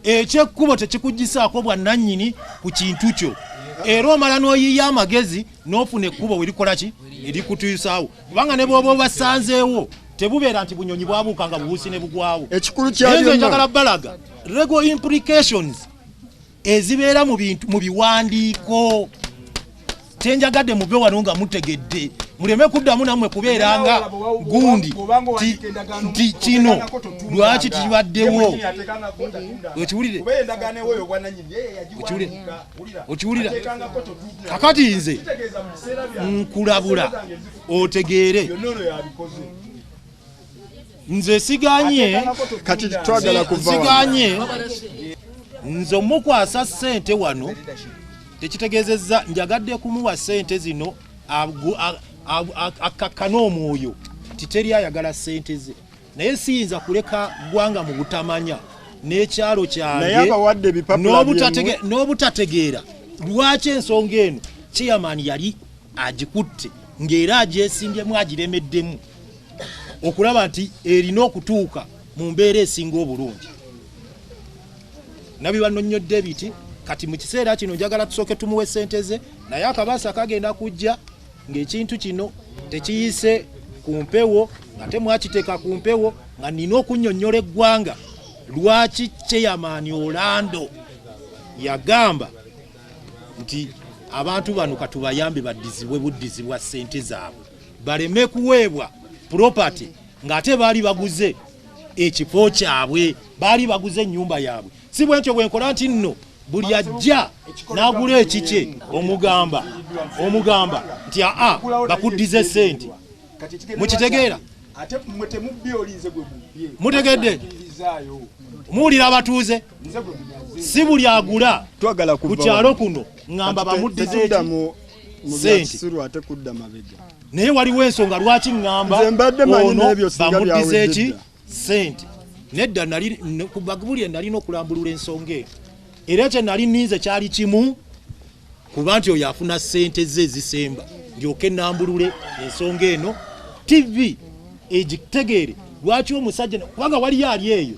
ekyekkubo tekikugisaako bwannannyini ku kintu kyo era omala n'oyiya amagezi n'ofuna ekkubo werikola ki erikutuusaawo kubanga ne bw'oba obasanzeewo tebubeera nti bunyonyi bwabuuka nga bubuusi ne bugwawo ekikulu kyalyo njagala balaga legal implications ezibeera mu biwandiiko tenjagadde muve wano nga mutegedde muleme kuddamu nammwe kubeeranga gundi nti kino lwaki kibaddewo okiwulira kakati nze nkulabula otegeere nze siganye kati twagala kuva siganye nze mukwasa ssente wano tekitegeezezza njagadde kumuwa ssente zino akakkana omwoyo titeri ayagala ssente ze naye siyinza kuleka ggwanga mu butamanya n'ekyalo kyange n'obutategeera lwaki ensonga eno chairman yali agikutte ng'era agyesimbyemu agiremeddemu okulaba nti erina okutuuka mu mbeera esinga obulungi nabi bannonnyodde biti kati mu kiseera kino njagala tusooke tumuwe ssente ze naye akabaasa kagenda kujja ng'ekintu kino tekiyise ku mpewo nga temwakiteeka ku mpewo nga nina okunnyonnyola eggwanga lwaki chairman Orlando yagamba nti abantu bano katubayambe baddizibwe buddizi bwa ssente zaabwe baleme kuweebwa property ng'ate baali baguze ekifo kyabwe baali baguze ennyumba yaabwe si bwentyo bwenkola nti nno buli ajja n'agula ekikye omugamba nti bakuddize ssente mukitegeera mutegedde muwulira abatuuze si buli agula ku kyalo kuno ŋŋamba bamuddize ssente naye waliwo ensonga lwaki ŋŋamba ono bamuddize eki ssente nedda ku bagubulye nalina okulambulula ensonga eno era kye nali ninze kyali kimu kuba nti oyo afuna ssente ze ezisemba ndyoke nambulule ensonga eno TV egitegeere lwaki omusajja kubanga waliyo ali eyo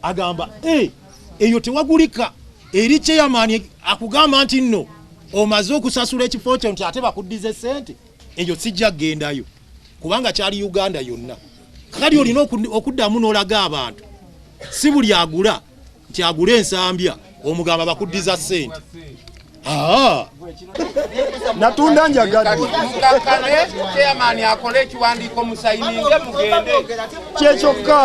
agamba eyo tewagulika eri chairman akugamba nti nno omaze okusasula ekifo kyo nti ate bakuddize ssente eyo sijja gendayo kubanga kyali Uganda yonna kali olina okuddamu n'olaga abantu si buli agula nti agula ensambya omugamba bakuddiza ssente natunda njagadde chairman akole ekiwandiiko musayininge mugende kyekyoka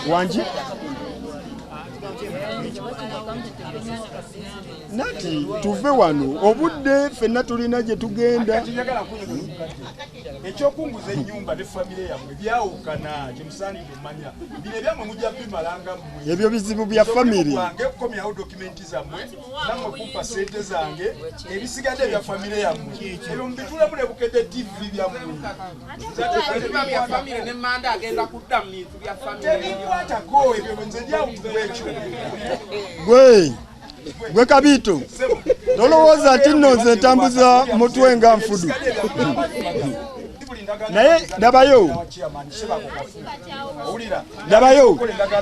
wanji nati tuve wano obudde fenna tulina gye tugenda ekyokunguza ennyumba ne famire yammwe byawukana kyemusaanidde mmanya bino ebyammwe mujja bimalanga mmwe ebyo bizibu bya famire wange kukomyawo dokumenti zammwe nammwe kumpa ssente zange ebisigadde ebya famire yammwe ebyo mubitulemu ne bukedde TV byammwe bya famire ne manda agenda kudda mu bintu bya famire tebikwatako ebyo nze byawukibwa ekyo gwe Kabito tolowooza nti nno nze ntambuza mutwe nga nfudu naye dabayo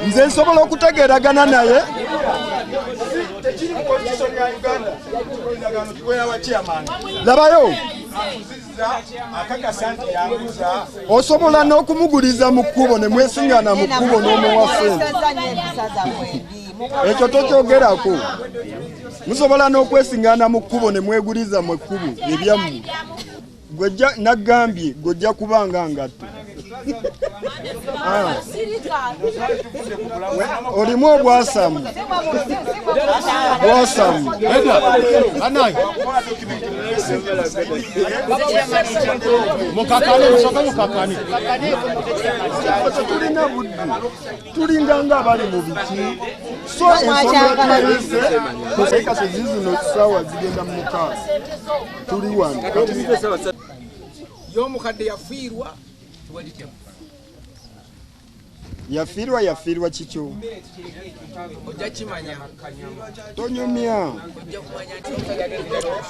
nze nsobola okutegeeragana naye dabayo osobola n'okumuguliza mu kkubo ne mwesingana mu kkubo n'omuwa ssente ekyo tokyogerako musobola n'okwesingana mu kkubo ne mweguliza mu kkubo ebyammwe gwejja nagambye gojja kubanga ngatto olimu obwasamu tulina budde tulinga nga abali mu biki so ensonga tulese kase zizino ssaawa zigenda mu mukaaga tuli wano y'omukadde yafiirwa yafiirwa kikyo ojja kimanya tonyumya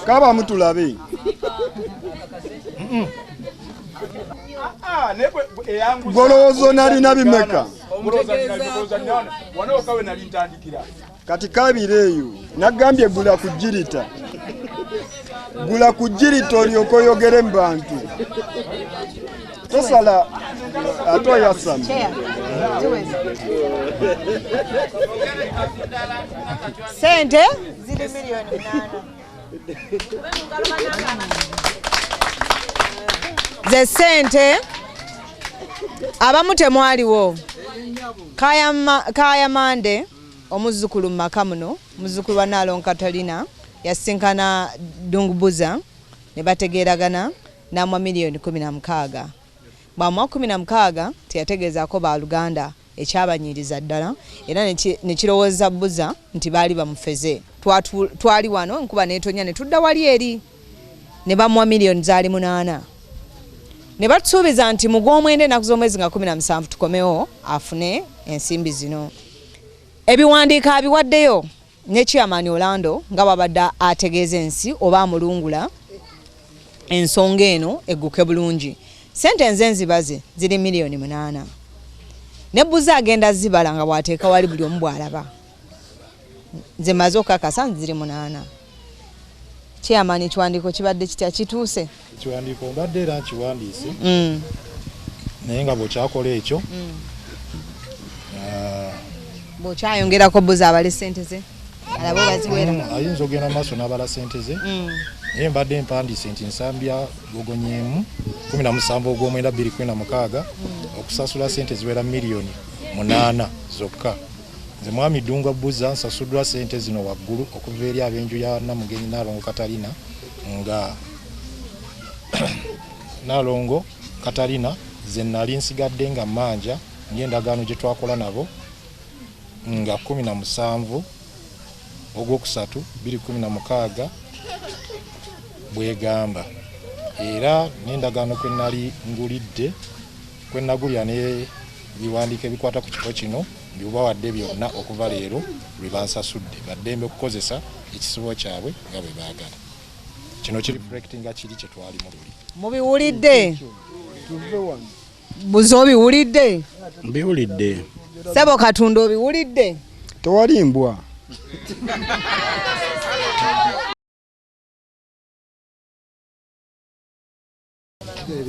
kaba mutulabe Golowooza nalina bimeka wanokawe nali ntandikira kati kabira eyo nagambye gula ku jirita olyoka oyogere mu bantu tosala ate oyasama sente ziri miliyoni 8 ze sente abamu temwaliwo Kaya Mande omuzukulu maka muno muzukulu wa Nalongo Katalina yasinkana Dungubuza ne bategeragana namwa miliyoni 16 bamwa 16 teyategezaako ba Luganda ekyabanyiriza ddala era ne kirowooza Buza nti baali bamufeze twali wano nkuba netonya ne tudda wali eri ne bamwa miliyoni zaali 8 ne batusuubiza nti mu gw'omwenda naku z'omwezi nga 17 tukomewo afune ensimbi zino ebiwandiika abiwaddeyo ne Chairman Orlando nga babadde ategeeza ensi oba amulungula ensonga eno egguke bulungi sente nzenzibaze ziri miliyoni 8 ne Buza agenda zibala nga bwateeka wali buli omu bw'alaba nze maze okakasa ziri 8 Chairman ekiwandiiko kibadde kitya kituuse ekiwandiiko mbadde era nkiwandiise naye nga bw'okyakola ekyo bw'okyayongerako Buza abale sente ze alabo baziwera ayinza ogenda maaso n'abala sente ze naye mbadde mpandiise nti nsambya gogonyeemu 17 ogw'omwenda 2016 okusasula sente ziwera miliyoni 8 zokka nze mwami Dunga Buza nsasuddwa sente zino waggulu okuva eri ab'enju ya Namugenyi Nalongo Katalina nga Nalongo Katalina ze nali nsigadde nga manja ng'endagaano gye twakola nabo nga 17 ogwokusatu 2016 bwegamba era n'endagaano kwe nali ngulidde kwe nagulya ne biwandiika ebikwata ku kifo kino bibawadde byonna okuva leero lwe bansasudde baddembe okukozesa ekisibo kyabwe nga bwe baagala kino kiri reflectinga kiri kye twali mu luli mubiwulidde Buza obiwulidde mbiwulidde Sebo Katonda obiwulidde tewali mbwa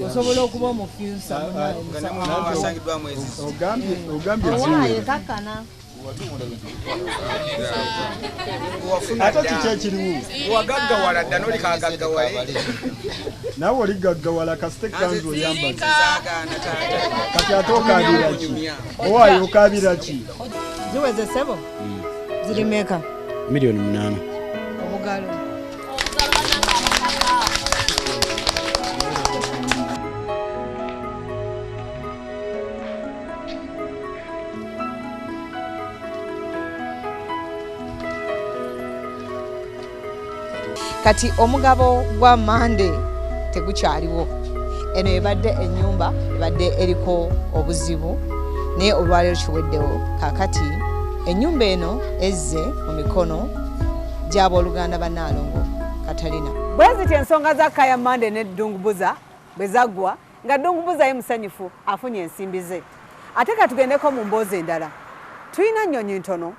osobola okuba omufiusa ogambye kakana ate kiki ekiriwo wagaggawala dda n'olikaagaggawale nawe oligaggawala kasite kanzu oyambaza kati ate okaabira ki owaayo okaabira ki ziweze Sebo ziri meka miliyoni 8 obugalo kati omugabo gwa Mande tegukyaliwo eno ebadde ennyumba ebadde eriko obuzibu naye olwaleero kiweddewo kakati ennyumba eno ezze mu mikono gy'abooluganda ba Nalongo Katalina bweziti ensonga za Kaya Mande ne Dungubuza bwe zaggwa nga Dungubuza ye musanyufu afunye ensimbi ze ate katugendeko mu mboozi endala tulina nnyonyi ntono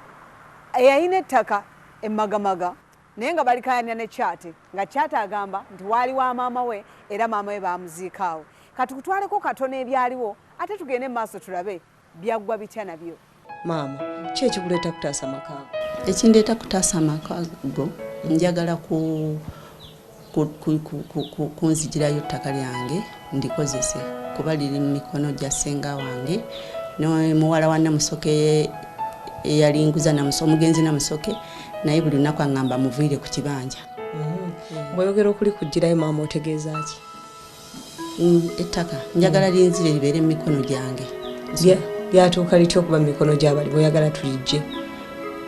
eyalina ettaka emmagamaga naye nga balikayanira ne Kyate nga Kyate agamba nti waali wa maama we era maama we baamuziikaawo kati kutwaleko katono ebyaliwo ate tugende mu maaso tulabe byaggwa bitya nabyo maama ki ekikuleeta kutaasa makaago ekindeeta kutaasa amakaago njagala kunzigirayo ttaka lyange ndikozese kuba liri mu mikono gya ssenga wange muwala wa Namusoke eyalinguza omugenzi Namusoke naye buli lunaku aŋŋamba muviire ku kibanja. Bw'oyogera okuli kugirayo maama otegeeza ki? Ettaka njagala linzire libeere mu mikono gyange. Lyatuuka litya okuba mu mikono gy'abali bw'oyagala tulijje?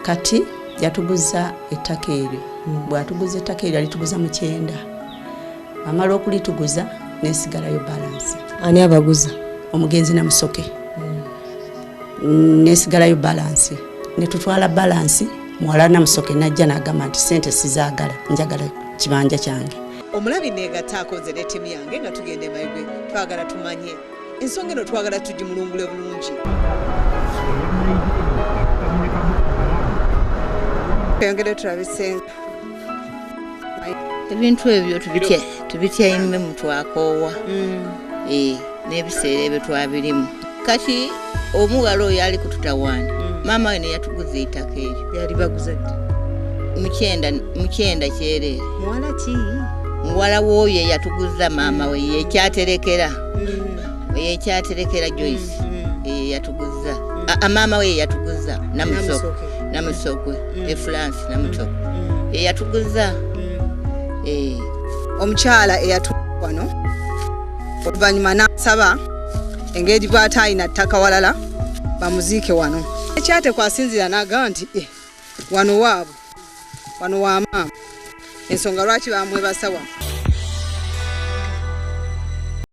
Kati yatuguza ettaka eryo. Bw'atuguza ettaka eryo alituguza mu 9. Amala okulituguza nesigalayo balance. Ani abaguza? Omugenzi Namusoke. Nesigalayo balance. Ne tutwala balance muwala Namusoke najja n'agamba nti sente sizaagala njagala kibanja kyange. omulabi neegatta akoze ne ttiimu yange nga tugenda emayigwe twagala tumanye ensonga eno twagala tugimulungule bulungi. Tweyongere tulabisenga ebintu ebyo tubityaime mu twakoowa n'ebiseera ebyo twabirimu. Kati omuwala oyo ali kututawaana maama we ne yatuguza ettaka eryo. yali baguza ddi? mukyenda kyereere. muwala ki? muwala w'oyo eyatuguza maama we yekyaterekera Joyce yatuguza maama we yatuguza namusokwe France namutoko yatuguza. Omukyala eyatwano oluvannyuma n'asaba engeri bw'ata ayina ttaka walala bamuziike wano. Ekyate kwasinzira n'agamba nti wano waabwe wano wa maama ensonga lwaki bamwebasa wano.